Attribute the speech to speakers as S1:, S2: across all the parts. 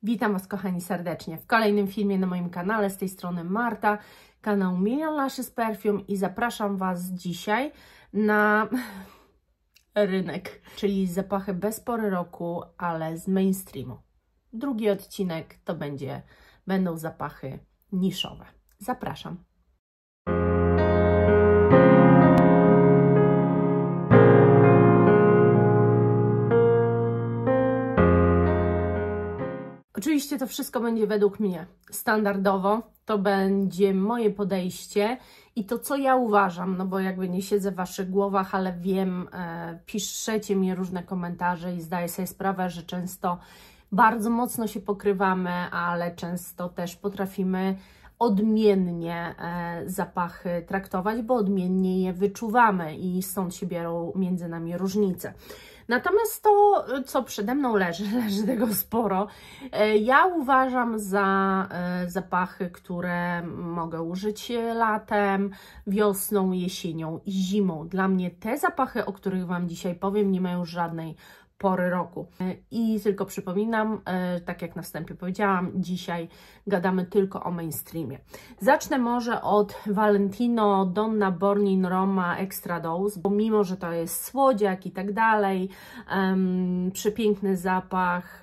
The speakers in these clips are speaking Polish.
S1: Witam Was kochani serdecznie w kolejnym filmie na moim kanale. Z tej strony Marta, kanał Million Lashes Perfume i zapraszam Was dzisiaj na rynek, czyli zapachy bez pory roku, ale z mainstreamu. Drugi odcinek to będą zapachy niszowe. Zapraszam. Oczywiście to wszystko będzie według mnie standardowo, to będzie moje podejście i to, co ja uważam, no bo jakby nie siedzę w Waszych głowach, ale wiem, piszecie mi różne komentarze i zdaję sobie sprawę, że często bardzo mocno się pokrywamy, ale często też potrafimy odmiennie zapachy traktować, bo odmiennie je wyczuwamy i stąd się biorą między nami różnice. Natomiast to, co przede mną leży tego sporo. Ja uważam za zapachy, które mogę użyć latem, wiosną, jesienią i zimą. Dla mnie te zapachy, o których Wam dzisiaj powiem, nie mają żadnej pory roku. I tylko przypominam, tak jak na wstępie powiedziałam, dzisiaj gadamy tylko o mainstreamie. Zacznę może od Valentino Donna Born in Roma Extra Dose, bo mimo, że to jest słodziak i tak dalej, przepiękny zapach,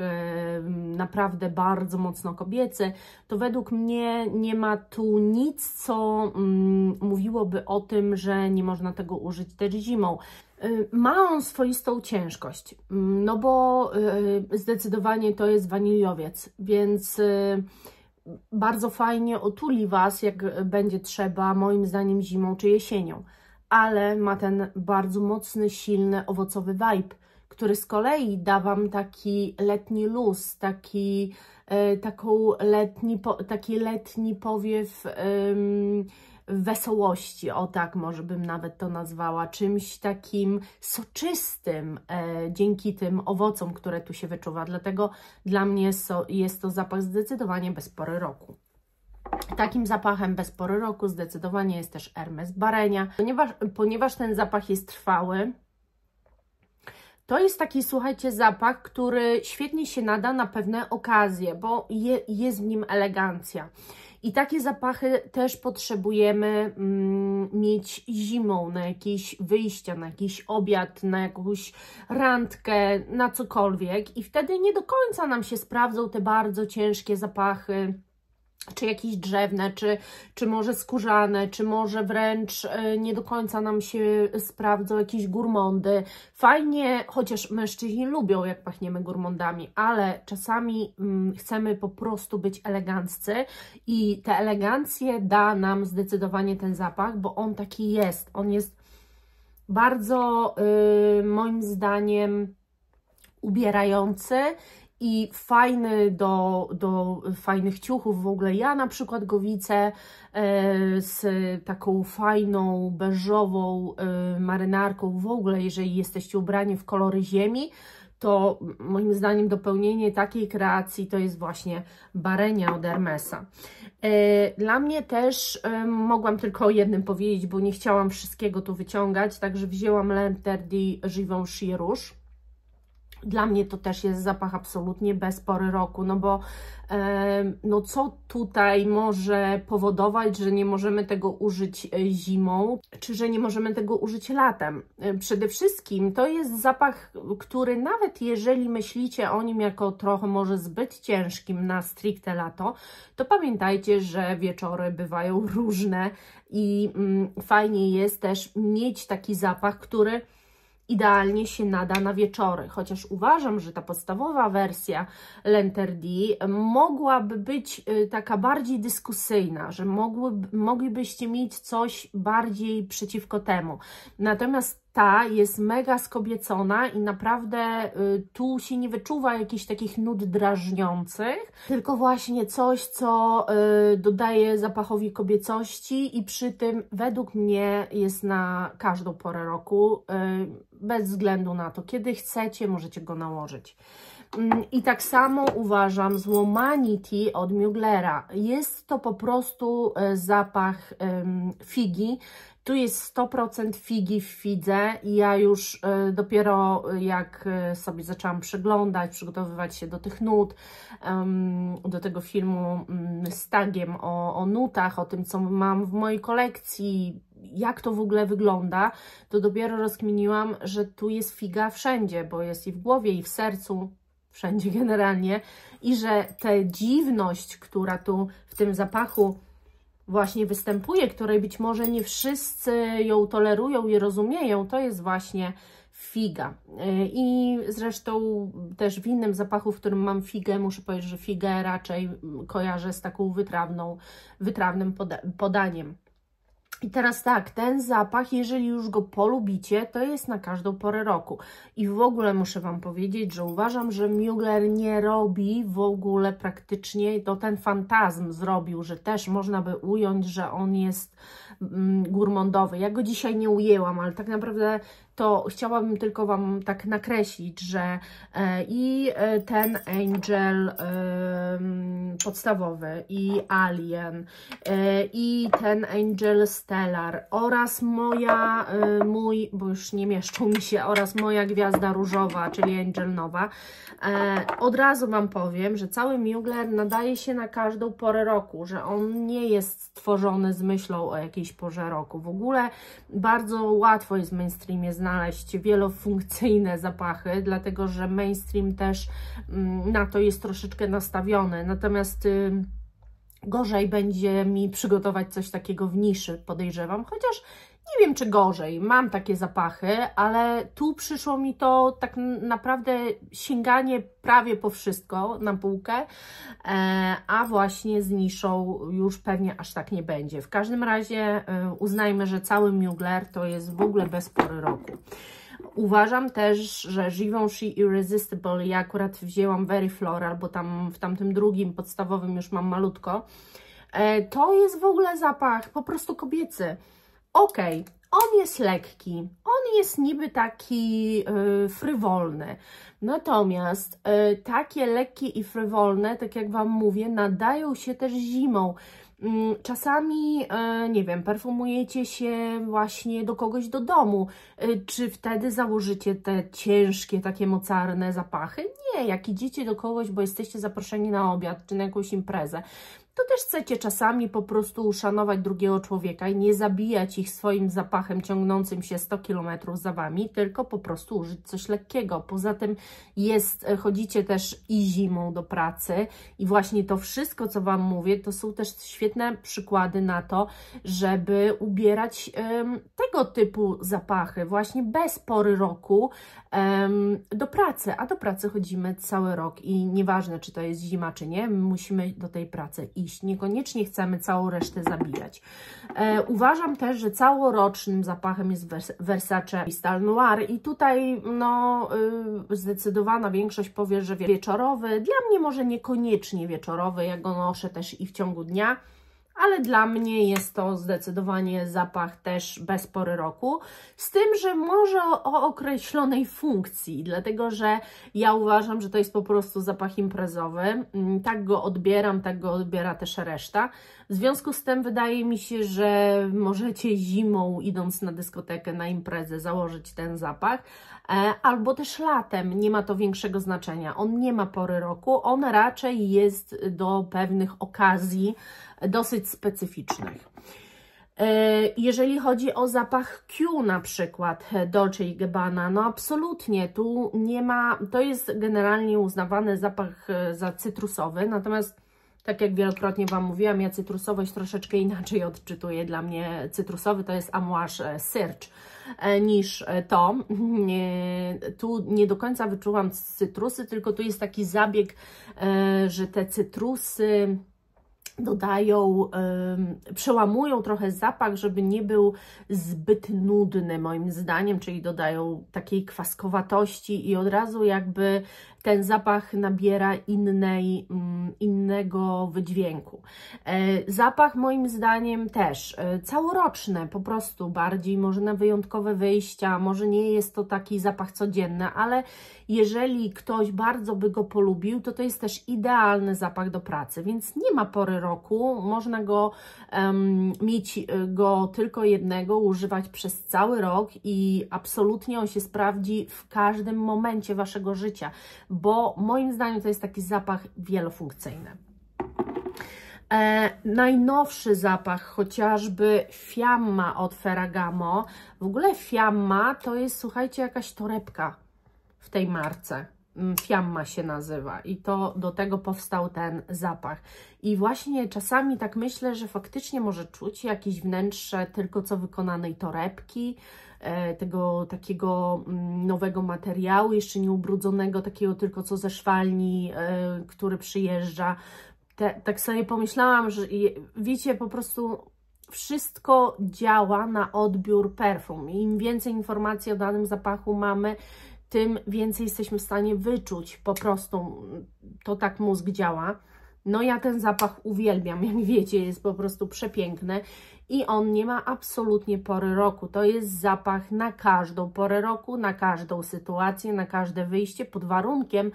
S1: naprawdę bardzo mocno kobiecy, to według mnie nie ma tu nic, co mówiłoby o tym, że nie można tego użyć też zimą. Ma on swoistą ciężkość, no bo zdecydowanie to jest waniliowiec, więc bardzo fajnie otuli Was, jak będzie trzeba, moim zdaniem zimą czy jesienią, ale ma ten bardzo mocny, silny, owocowy vibe, który z kolei da Wam taki letni luz, taki letni powiew wesołości, o tak może bym nawet to nazwała, czymś takim soczystym dzięki tym owocom, które tu się wyczuwa. Dlatego dla mnie jest to zapach zdecydowanie bez pory roku. Takim zapachem bez pory roku zdecydowanie jest też Hermes Barenia, ponieważ ten zapach jest trwały. To jest taki, słuchajcie, zapach, który świetnie się nada na pewne okazje, bo jest w nim elegancja. I takie zapachy też potrzebujemy mieć zimą, na jakieś wyjścia, na jakiś obiad, na jakąś randkę, na cokolwiek. I wtedy nie do końca nam się sprawdzą te bardzo ciężkie zapachy, czy jakieś drzewne, czy może skórzane, czy może wręcz nie do końca nam się sprawdzą jakieś gurmondy. Fajnie, chociaż mężczyźni lubią, jak pachniemy gurmondami, ale czasami chcemy po prostu być eleganccy i tę elegancję da nam zdecydowanie ten zapach, bo on taki jest. On jest bardzo, moim zdaniem, ubierający i fajny do fajnych ciuchów. W ogóle ja na przykład go widzę z taką fajną, beżową marynarką. W ogóle jeżeli jesteście ubrani w kolory ziemi, to moim zdaniem dopełnienie takiej kreacji to jest właśnie Barenia od Hermesa. Dla mnie też mogłam tylko o jednym powiedzieć, bo nie chciałam wszystkiego tu wyciągać, także wzięłam L'Interdit Givenchy Rouge. Dla mnie to też jest zapach absolutnie bez pory roku, no bo no co tutaj może powodować, że nie możemy tego użyć zimą, czy że nie możemy tego użyć latem? Przede wszystkim to jest zapach, który nawet jeżeli myślicie o nim jako trochę może zbyt ciężkim na stricte lato, to pamiętajcie, że wieczory bywają różne i fajnie jest też mieć taki zapach, który idealnie się nada na wieczory, chociaż uważam, że ta podstawowa wersja L'Interdit mogłaby być taka bardziej dyskusyjna, że moglibyście mieć coś bardziej przeciwko temu. Natomiast ta jest mega skobiecona i naprawdę tu się nie wyczuwa jakichś takich nut drażniących, tylko właśnie coś, co dodaje zapachowi kobiecości i przy tym według mnie jest na każdą porę roku, bez względu na to, kiedy chcecie, możecie go nałożyć. I tak samo uważam z Womanity od Muglera. Jest to po prostu zapach figi Tu jest 100% figi w fidze i ja już dopiero jak sobie zaczęłam przeglądać, przygotowywać się do tych nut, do tego filmu z tagiem o nutach, o tym, co mam w mojej kolekcji, jak to w ogóle wygląda, to dopiero rozkminiłam, że tu jest figa wszędzie, bo jest i w głowie, i w sercu, wszędzie generalnie, i że tę dziwność, która tu w tym zapachu właśnie występuje, której być może nie wszyscy ją tolerują i rozumieją, to jest właśnie figa. I zresztą też w innym zapachu, w którym mam figę, muszę powiedzieć, że figę raczej kojarzę z taką wytrawnym podaniem. I teraz tak, ten zapach, jeżeli już go polubicie, to jest na każdą porę roku. I w ogóle muszę Wam powiedzieć, że uważam, że Mugler nie robi w ogóle praktycznie, to ten fantazm zrobił, że też można by ująć, że on jest gourmandowy. Ja go dzisiaj nie ujęłam, ale tak naprawdę to chciałabym tylko Wam tak nakreślić, że ten Angel podstawowy, i Alien, i ten Angel Stellar oraz bo już nie mieszczą mi się, oraz moja gwiazda różowa, czyli Angel Nowa. Od razu Wam powiem, że cały Mugler nadaje się na każdą porę roku, że on nie jest stworzony z myślą o jakiejś porze roku. W ogóle bardzo łatwo jest w mainstreamie znaleźć wielofunkcyjne zapachy, dlatego że mainstream też na to jest troszeczkę nastawiony. Natomiast gorzej będzie mi przygotować coś takiego w niszy, podejrzewam, chociaż nie wiem, czy gorzej. Mam takie zapachy, ale tu przyszło mi to tak naprawdę sięganie prawie po wszystko na półkę, a właśnie z niszą już pewnie aż tak nie będzie. W każdym razie uznajmy, że cały Mugler to jest w ogóle bez pory roku. Uważam też, że Givenchy Irresistible, ja akurat wzięłam Very Floral, bo tam w tamtym drugim podstawowym już mam malutko, to jest w ogóle zapach po prostu kobiecy. Okej, on jest lekki, on jest niby taki frywolny, natomiast takie lekkie i frywolne, tak jak Wam mówię, nadają się też zimą. Czasami, nie wiem, perfumujecie się właśnie do kogoś do domu, czy wtedy założycie te ciężkie, takie mocarne zapachy? Nie, jak idziecie do kogoś, bo jesteście zaproszeni na obiad, czy na jakąś imprezę, to też chcecie czasami po prostu uszanować drugiego człowieka i nie zabijać ich swoim zapachem ciągnącym się 100 km za Wami, tylko po prostu użyć coś lekkiego. Poza tym chodzicie też i zimą do pracy i właśnie to wszystko, co Wam mówię, to są też świetne przykłady na to, żeby ubierać tego typu zapachy właśnie bez pory roku do pracy, a do pracy chodzimy cały rok i nieważne, czy to jest zima, czy nie, my musimy do tej pracy iść. Niekoniecznie chcemy całą resztę zabijać. Uważam też, że całorocznym zapachem jest Versace Crystal Noir i tutaj zdecydowana większość powie, że wieczorowy. Dla mnie może niekoniecznie wieczorowy, ja go noszę też i w ciągu dnia, ale dla mnie jest to zdecydowanie zapach też bez pory roku, z tym, że może o określonej funkcji, dlatego że ja uważam, że to jest po prostu zapach imprezowy, tak go odbieram, tak go odbiera też reszta. W związku z tym wydaje mi się, że możecie zimą, idąc na dyskotekę, na imprezę, założyć ten zapach, albo też latem, nie ma to większego znaczenia. On nie ma pory roku, on raczej jest do pewnych okazji dosyć specyficznych. Jeżeli chodzi o zapach Q na przykład, Dolce & Gabbana, no absolutnie, tu nie ma, to jest generalnie uznawany zapach za cytrusowy, natomiast tak jak wielokrotnie Wam mówiłam, ja cytrusowość troszeczkę inaczej odczytuję. Dla mnie cytrusowy to jest Amouage Search niż to. Tu nie do końca wyczułam cytrusy, tylko tu jest taki zabieg, że te cytrusy dodają, przełamują trochę zapach, żeby nie był zbyt nudny moim zdaniem, czyli dodają takiej kwaskowatości i od razu jakby ten zapach nabiera innego wydźwięku. Zapach moim zdaniem też całoroczny, po prostu bardziej może na wyjątkowe wyjścia, może nie jest to taki zapach codzienny, ale jeżeli ktoś bardzo by go polubił, to jest też idealny zapach do pracy, więc nie ma pory roku, można go mieć go tylko jednego, używać przez cały rok i absolutnie on się sprawdzi w każdym momencie Waszego życia, bo moim zdaniem to jest taki zapach wielofunkcyjny. Najnowszy zapach, chociażby Fiamma od Ferragamo. W ogóle Fiamma to jest, słuchajcie, jakaś torebka w tej marce. Fiamma się nazywa i to do tego powstał ten zapach. I właśnie czasami tak myślę, że faktycznie może czuć jakieś wnętrze tylko co wykonanej torebki, tego takiego nowego materiału, jeszcze nie ubrudzonego, takiego tylko co ze szwalni, który przyjeżdża. Tak sobie pomyślałam, że wiecie, po prostu wszystko działa na odbiór perfum. Im więcej informacji o danym zapachu mamy, tym więcej jesteśmy w stanie wyczuć. Po prostu to tak mózg działa. No ja ten zapach uwielbiam, jak wiecie, jest po prostu przepiękny i on nie ma absolutnie pory roku. To jest zapach na każdą porę roku, na każdą sytuację, na każde wyjście, pod warunkiem,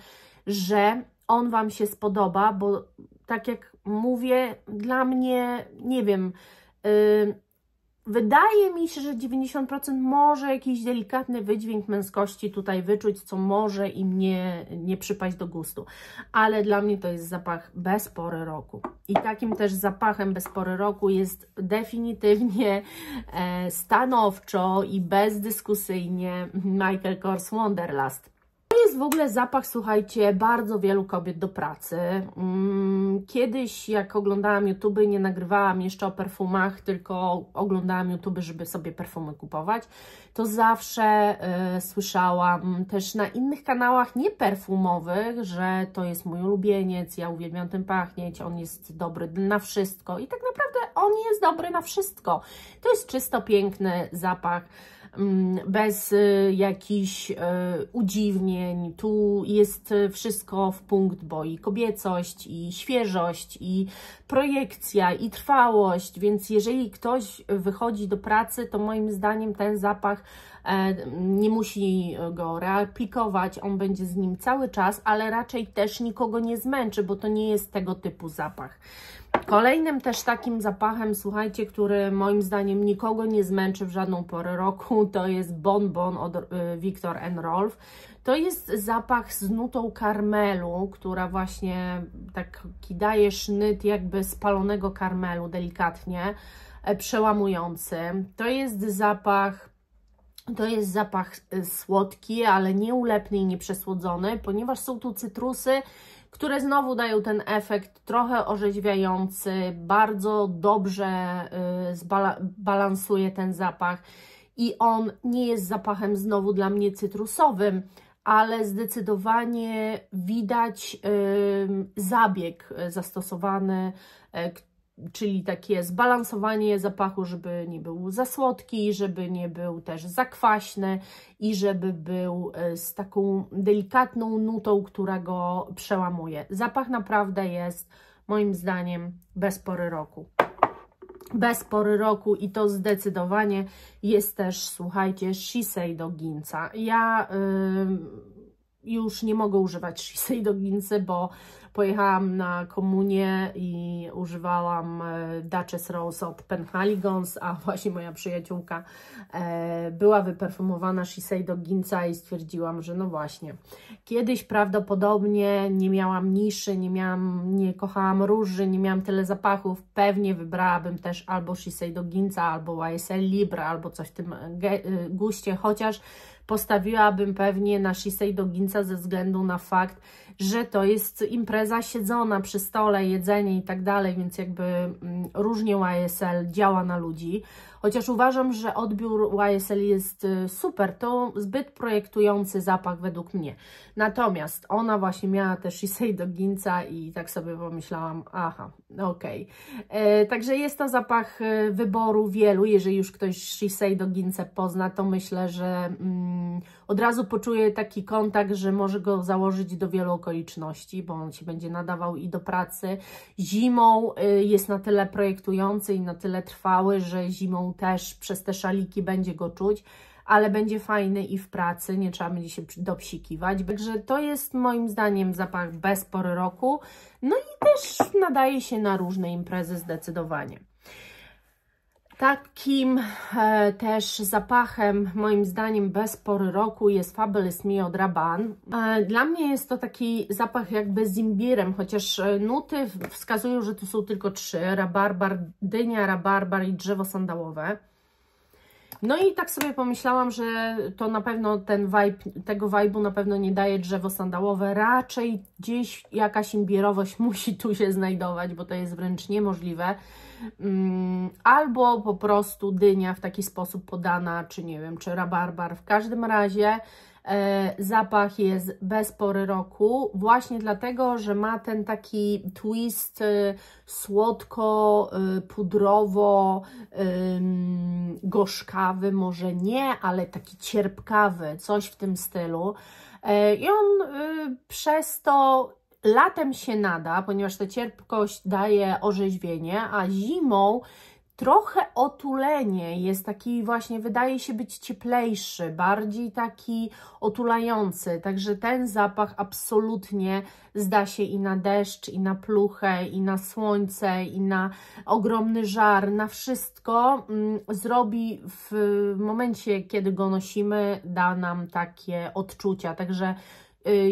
S1: że on Wam się spodoba, bo tak jak mówię, dla mnie, nie wiem, wydaje mi się, że 90% może jakiś delikatny wydźwięk męskości tutaj wyczuć, co może im nie przypaść do gustu. Ale dla mnie to jest zapach bez pory roku. I takim też zapachem bez pory roku jest definitywnie, stanowczo i bezdyskusyjnie Michael Kors Wanderlust. To jest w ogóle zapach, słuchajcie, bardzo wielu kobiet do pracy. Kiedyś, jak oglądałam YouTube, nie nagrywałam jeszcze o perfumach, tylko oglądałam YouTube, żeby sobie perfumy kupować, to zawsze słyszałam też na innych kanałach nieperfumowych, że to jest mój ulubieniec, ja uwielbiam tym pachnieć, on jest dobry na wszystko i tak naprawdę on jest dobry na wszystko. To jest czysto piękny zapach, bez jakichś udziwnień. Tu jest wszystko w punkt, bo i kobiecość, i świeżość, i projekcja, i trwałość, więc jeżeli ktoś wychodzi do pracy, to moim zdaniem ten zapach nie musi go reaplikować, on będzie z nim cały czas, ale raczej też nikogo nie zmęczy, bo to nie jest tego typu zapach. Kolejnym też takim zapachem, słuchajcie, który moim zdaniem nikogo nie zmęczy w żadną porę roku, to jest Bon Bon od Viktor & Rolf. To jest zapach z nutą karmelu, która właśnie taki daje sznyt jakby spalonego karmelu, delikatnie przełamujący. To jest zapach słodki, ale nie ulepny i nie przesłodzony, ponieważ są tu cytrusy, które znowu dają ten efekt trochę orzeźwiający, bardzo dobrze balansuje ten zapach i on nie jest zapachem znowu dla mnie cytrusowym, ale zdecydowanie widać zabieg zastosowany, czyli takie zbalansowanie zapachu, żeby nie był za słodki, żeby nie był też za kwaśny i żeby był z taką delikatną nutą, która go przełamuje. Zapach naprawdę jest moim zdaniem bez pory roku. Bez pory roku i to zdecydowanie jest też, słuchajcie, Shiseido Ginza. Ja już nie mogę używać Shiseido Ginzy, bo pojechałam na komunię i używałam Duchess Rose od Penhaligon's, a właśnie moja przyjaciółka była wyperfumowana Shiseido Ginza i stwierdziłam, że no właśnie, kiedyś prawdopodobnie nie miałam niszy, nie kochałam róży, nie miałam tyle zapachów, pewnie wybrałabym też albo Shiseido Ginza, albo YSL Libre, albo coś w tym guście, chociaż postawiłabym pewnie na Shiseido Ginza ze względu na fakt, że to jest impreza siedzona przy stole, jedzenie i tak dalej, więc jakby różnie YSL działa na ludzi. chociaż uważam, że odbiór YSL jest super, to zbyt projektujący zapach według mnie. Natomiast ona właśnie miała też Shiseido Ginza i tak sobie pomyślałam, aha, okej. Także jest to zapach wyboru wielu. Jeżeli już ktoś Shiseido Ginzę pozna, to myślę, że od razu poczuje taki kontakt, że może go założyć do wielu okoliczności, bo on się będzie nadawał i do pracy. Zimą jest na tyle projektujący i na tyle trwały, że zimą też przez te szaliki będzie go czuć, ale będzie fajny i w pracy, nie trzeba będzie się dopsikiwać. Także to jest moim zdaniem zapach bez pory roku, no i też nadaje się na różne imprezy zdecydowanie. Takim też zapachem, moim zdaniem, bez pory roku jest Fabulous Me od Rabanne. Dla mnie jest to taki zapach jakby z imbirem, chociaż nuty wskazują, że tu są tylko 3. Rabarbar, dynia, rabarbar i drzewo sandałowe. No i tak sobie pomyślałam, że to na pewno ten vibe, tego vibe'u na pewno nie daje drzewo sandałowe, raczej gdzieś jakaś imbierowość musi tu się znajdować, bo to jest wręcz niemożliwe. Albo po prostu dynia w taki sposób podana, czy nie wiem, czy rabarbar. W każdym razie zapach jest bez pory roku, właśnie dlatego, że ma ten taki twist słodko, pudrowo, gorzkawy, może nie, ale taki cierpkawy, coś w tym stylu. I on przez to latem się nada, ponieważ ta cierpkość daje orzeźwienie, a zimą trochę otulenie, jest taki właśnie, wydaje się być cieplejszy, bardziej taki otulający, także ten zapach absolutnie zda się i na deszcz, i na pluchę, i na słońce, i na ogromny żar, na wszystko zrobi w momencie, kiedy go nosimy, da nam takie odczucia, także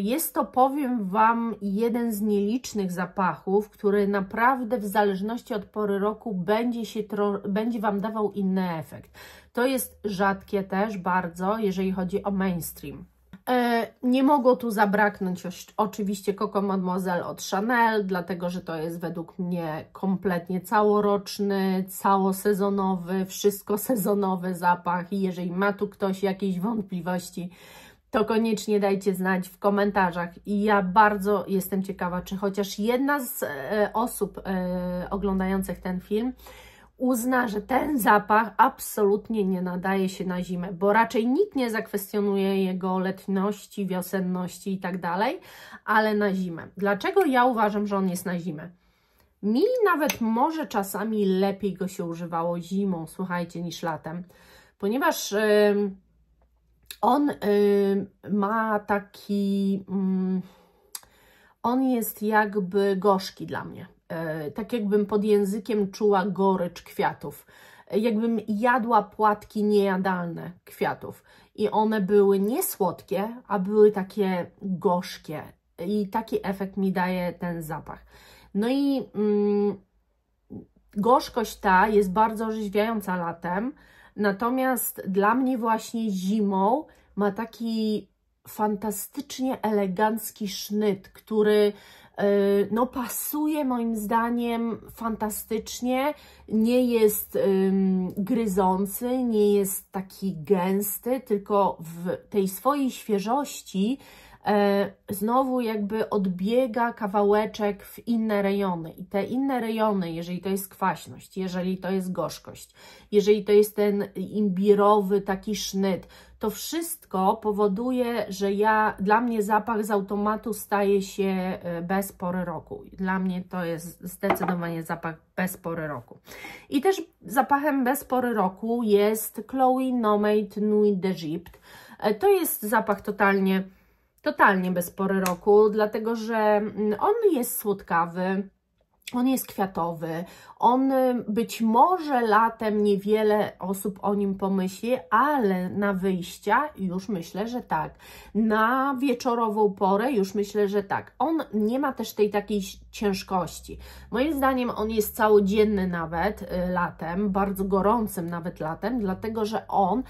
S1: jest to, powiem Wam, jeden z nielicznych zapachów, który naprawdę w zależności od pory roku będzie Wam dawał inny efekt. To jest rzadkie też bardzo, jeżeli chodzi o mainstream. Nie mogło tu zabraknąć oczywiście Coco Mademoiselle od Chanel, dlatego że to jest według mnie kompletnie całoroczny, całosezonowy, wszystko sezonowy zapach i jeżeli ma tu ktoś jakieś wątpliwości, to koniecznie dajcie znać w komentarzach i ja bardzo jestem ciekawa, czy chociaż jedna z osób oglądających ten film uzna, że ten zapach absolutnie nie nadaje się na zimę, bo raczej nikt nie zakwestionuje jego letności, wiosenności i tak dalej, ale na zimę. Dlaczego ja uważam, że on jest na zimę? Mi nawet może czasami lepiej go się używało zimą, słuchajcie, niż latem, ponieważ on ma taki, on jest jakby gorzki dla mnie, tak jakbym pod językiem czuła gorycz kwiatów, jakbym jadła płatki niejadalne kwiatów i one były nie słodkie, a były takie gorzkie i taki efekt mi daje ten zapach. No i gorzkość ta jest bardzo orzeźwiająca latem, natomiast dla mnie właśnie zimą ma taki fantastycznie elegancki sznyt, który no, pasuje moim zdaniem fantastycznie, nie jest gryzący, nie jest taki gęsty, tylko w tej swojej świeżości znowu jakby odbiega kawałeczek w inne rejony i te inne rejony, jeżeli to jest kwaśność, jeżeli to jest gorzkość, jeżeli to jest ten imbirowy taki sznyt, to wszystko powoduje, że dla mnie zapach z automatu staje się bez pory roku. Dla mnie to jest zdecydowanie zapach bez pory roku. I też zapachem bez pory roku jest Chloé Nomade Nuit d'Egypte. To jest zapach totalnie bez pory roku, dlatego że on jest słodkawy, on jest kwiatowy, on być może latem niewiele osób o nim pomyśli, ale na wyjścia już myślę, że tak. Na wieczorową porę już myślę, że tak. On nie ma też tej takiej ciężkości. Moim zdaniem on jest całodzienny nawet latem, bardzo gorącym nawet latem, dlatego że on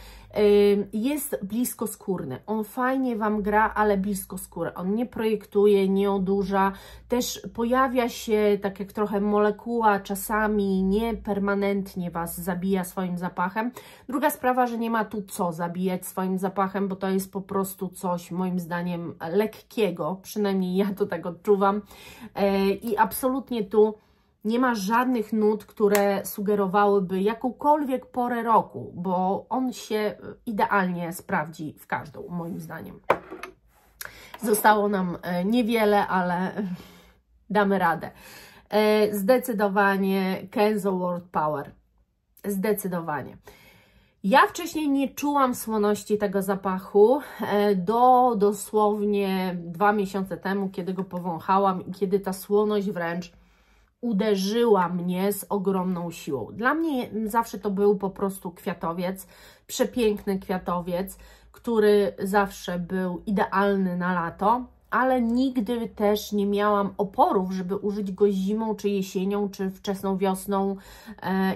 S1: jest bliskoskórny. On fajnie Wam gra, ale blisko skóry. On nie projektuje, nie odurza. Też pojawia się, tak jak trochę molekuła czasami nie permanentnie Was zabija swoim zapachem. Druga sprawa, że nie ma tu co zabijać swoim zapachem, bo to jest po prostu coś moim zdaniem lekkiego, przynajmniej ja to tak odczuwam i absolutnie tu nie ma żadnych nut, które sugerowałyby jakąkolwiek porę roku, bo on się idealnie sprawdzi w każdą, moim zdaniem. Zostało nam niewiele, ale damy radę. Zdecydowanie Kenzo World Power. Zdecydowanie. Ja wcześniej nie czułam słoności tego zapachu do dosłownie 2 miesiące temu, kiedy go powąchałam i kiedy ta słoność wręcz uderzyła mnie z ogromną siłą. Dla mnie zawsze to był po prostu kwiatowiec, przepiękny kwiatowiec, który zawsze był idealny na lato, ale nigdy też nie miałam oporów, żeby użyć go zimą, czy jesienią, czy wczesną wiosną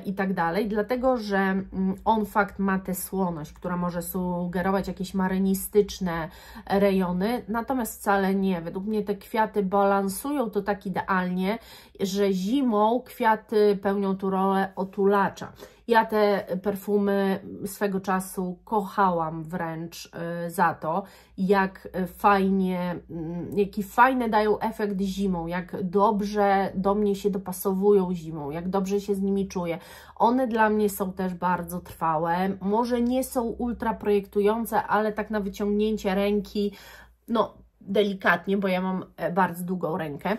S1: i tak dalej, dlatego że on fakt ma tę słoność, która może sugerować jakieś marynistyczne rejony, natomiast wcale nie. Według mnie te kwiaty balansują to tak idealnie, że zimą kwiaty pełnią tu rolę otulacza. Ja te perfumy swego czasu kochałam wręcz za to, jaki fajny dają efekt zimą, jak dobrze do mnie się dopasowują zimą, jak dobrze się z nimi czuję. One dla mnie są też bardzo trwałe, może nie są ultra projektujące, ale tak na wyciągnięcie ręki, no delikatnie, bo ja mam bardzo długą rękę,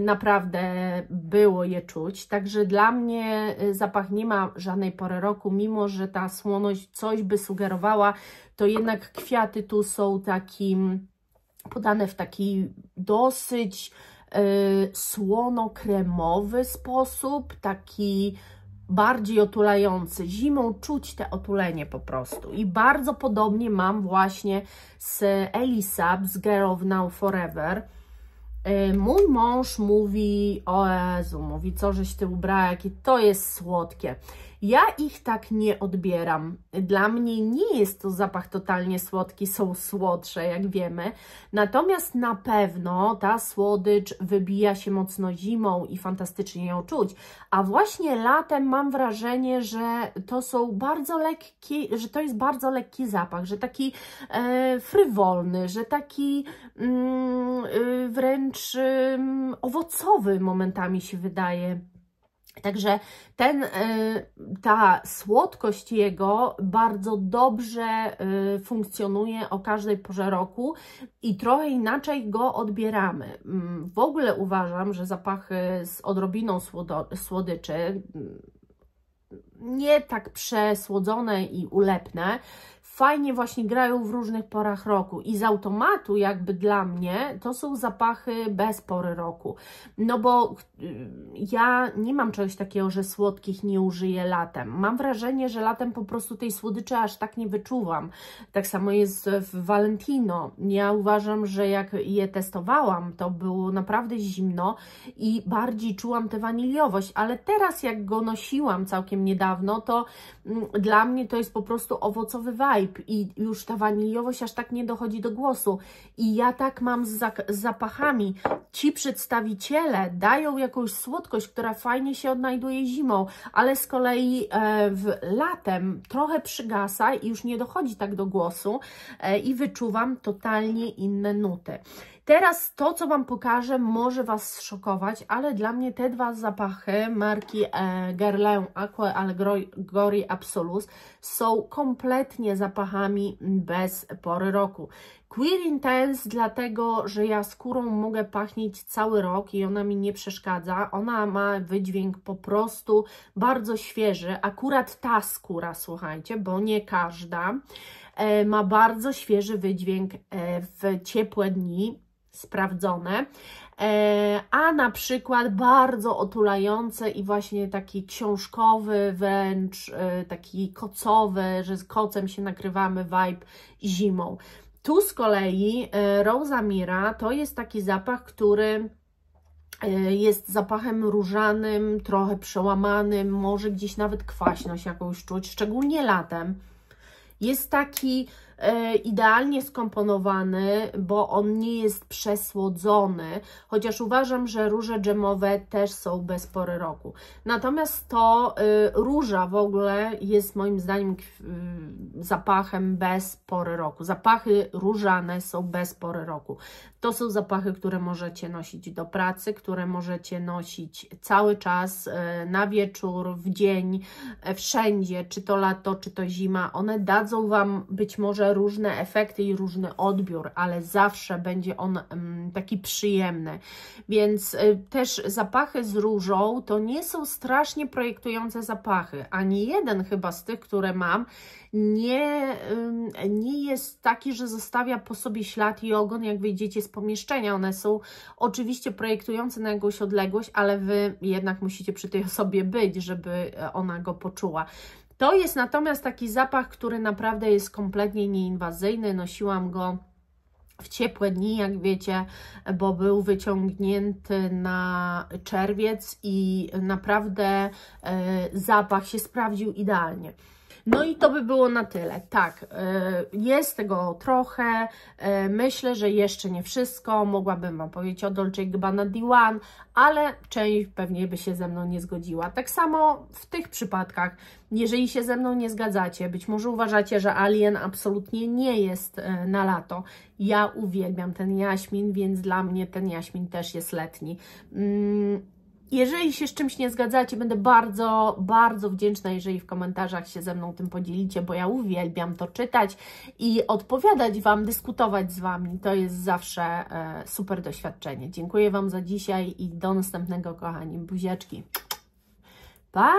S1: naprawdę było je czuć, także dla mnie zapach nie ma żadnej pory roku, mimo że ta słoność coś by sugerowała, to jednak kwiaty tu są podane w taki dosyć słono-kremowy sposób, taki bardziej otulający. Zimą czuć te otulenie po prostu. I bardzo podobnie mam właśnie z Elisab, z Girl of Now Forever. Mój mąż mówi, o Jezu, mówi, co żeś ty ubrała, jakie to jest słodkie. Ja ich tak nie odbieram. Dla mnie nie jest to zapach totalnie słodki, są słodsze, jak wiemy. Natomiast na pewno ta słodycz wybija się mocno zimą i fantastycznie ją czuć. A właśnie latem mam wrażenie, że to są bardzo lekkie, że to jest bardzo lekki zapach, że taki frywolny, że taki wręcz owocowy momentami się wydaje. Także ta słodkość jego bardzo dobrze funkcjonuje o każdej porze roku i trochę inaczej go odbieramy. W ogóle uważam, że zapachy z odrobiną słodyczy, nie tak przesłodzone i ulepne, fajnie właśnie grają w różnych porach roku i z automatu jakby dla mnie to są zapachy bez pory roku, no bo ja nie mam czegoś takiego, że słodkich nie użyję latem. Mam wrażenie, że latem po prostu tej słodyczy aż tak nie wyczuwam. Tak samo jest w Valentino. Ja uważam, że jak je testowałam, to było naprawdę zimno i bardziej czułam tę waniliowość, ale teraz jak go nosiłam całkiem niedawno, to dla mnie to jest po prostu owocowy vibe i już ta waniliowość aż tak nie dochodzi do głosu. I ja tak mam z zapachami. Ci przedstawiciele dają jakąś słodkość, która fajnie się odnajduje zimą, ale z kolei latem trochę przygasa i już nie dochodzi tak do głosu i wyczuwam totalnie inne nuty. Teraz to, co Wam pokażę, może Was zszokować, ale dla mnie te dwa zapachy marki Guerlain Aqua Allegory Absolus są kompletnie zapachami bez pory roku. Queer Intense dlatego, że ja skórą mogę pachnieć cały rok i ona mi nie przeszkadza. Ona ma wydźwięk po prostu bardzo świeży. Akurat ta skóra, słuchajcie, bo nie każda, ma bardzo świeży wydźwięk w ciepłe dni, sprawdzone, a na przykład bardzo otulające i właśnie taki książkowy, wręcz taki kocowy, że z kocem się nakrywamy vibe zimą. Tu z kolei Rosa Mira to jest taki zapach, który jest zapachem różanym, trochę przełamanym, może gdzieś nawet kwaśność jakąś czuć, szczególnie latem. Jest taki idealnie skomponowany, bo on nie jest przesłodzony, chociaż uważam, że róże dżemowe też są bez pory roku. Natomiast to róża w ogóle jest moim zdaniem zapachem bez pory roku. Zapachy różane są bez pory roku. To są zapachy, które możecie nosić do pracy, które możecie nosić cały czas, na wieczór, w dzień, wszędzie, czy to lato, czy to zima. One dadzą Wam być może różne efekty i różny odbiór, ale zawsze będzie on taki przyjemny. Więc też zapachy z różą to nie są strasznie projektujące zapachy. Ani jeden chyba z tych, które mam, nie jest taki, że zostawia po sobie ślad i ogon, jak wyjdziecie z pomieszczenia. One są oczywiście projektujące na jakąś odległość, ale Wy jednak musicie przy tej osobie być, żeby ona go poczuła. To jest natomiast taki zapach, który naprawdę jest kompletnie nieinwazyjny. Nosiłam go w ciepłe dni, jak wiecie, bo był wyciągnięty na czerwiec i naprawdę zapach się sprawdził idealnie. No i to by było na tyle. Tak, jest tego trochę, myślę, że jeszcze nie wszystko, mogłabym Wam powiedzieć o Dolce & Gabbana D1, ale część pewnie by się ze mną nie zgodziła. Tak samo w tych przypadkach, jeżeli się ze mną nie zgadzacie, być może uważacie, że Alien absolutnie nie jest na lato. Ja uwielbiam ten jaśmin, więc dla mnie ten jaśmin też jest letni. Jeżeli się z czymś nie zgadzacie, będę bardzo, bardzo wdzięczna, jeżeli w komentarzach się ze mną tym podzielicie, bo ja uwielbiam to czytać i odpowiadać Wam, dyskutować z Wami. To jest zawsze super doświadczenie. Dziękuję Wam za dzisiaj i do następnego, kochani. Buziaczki. Pa!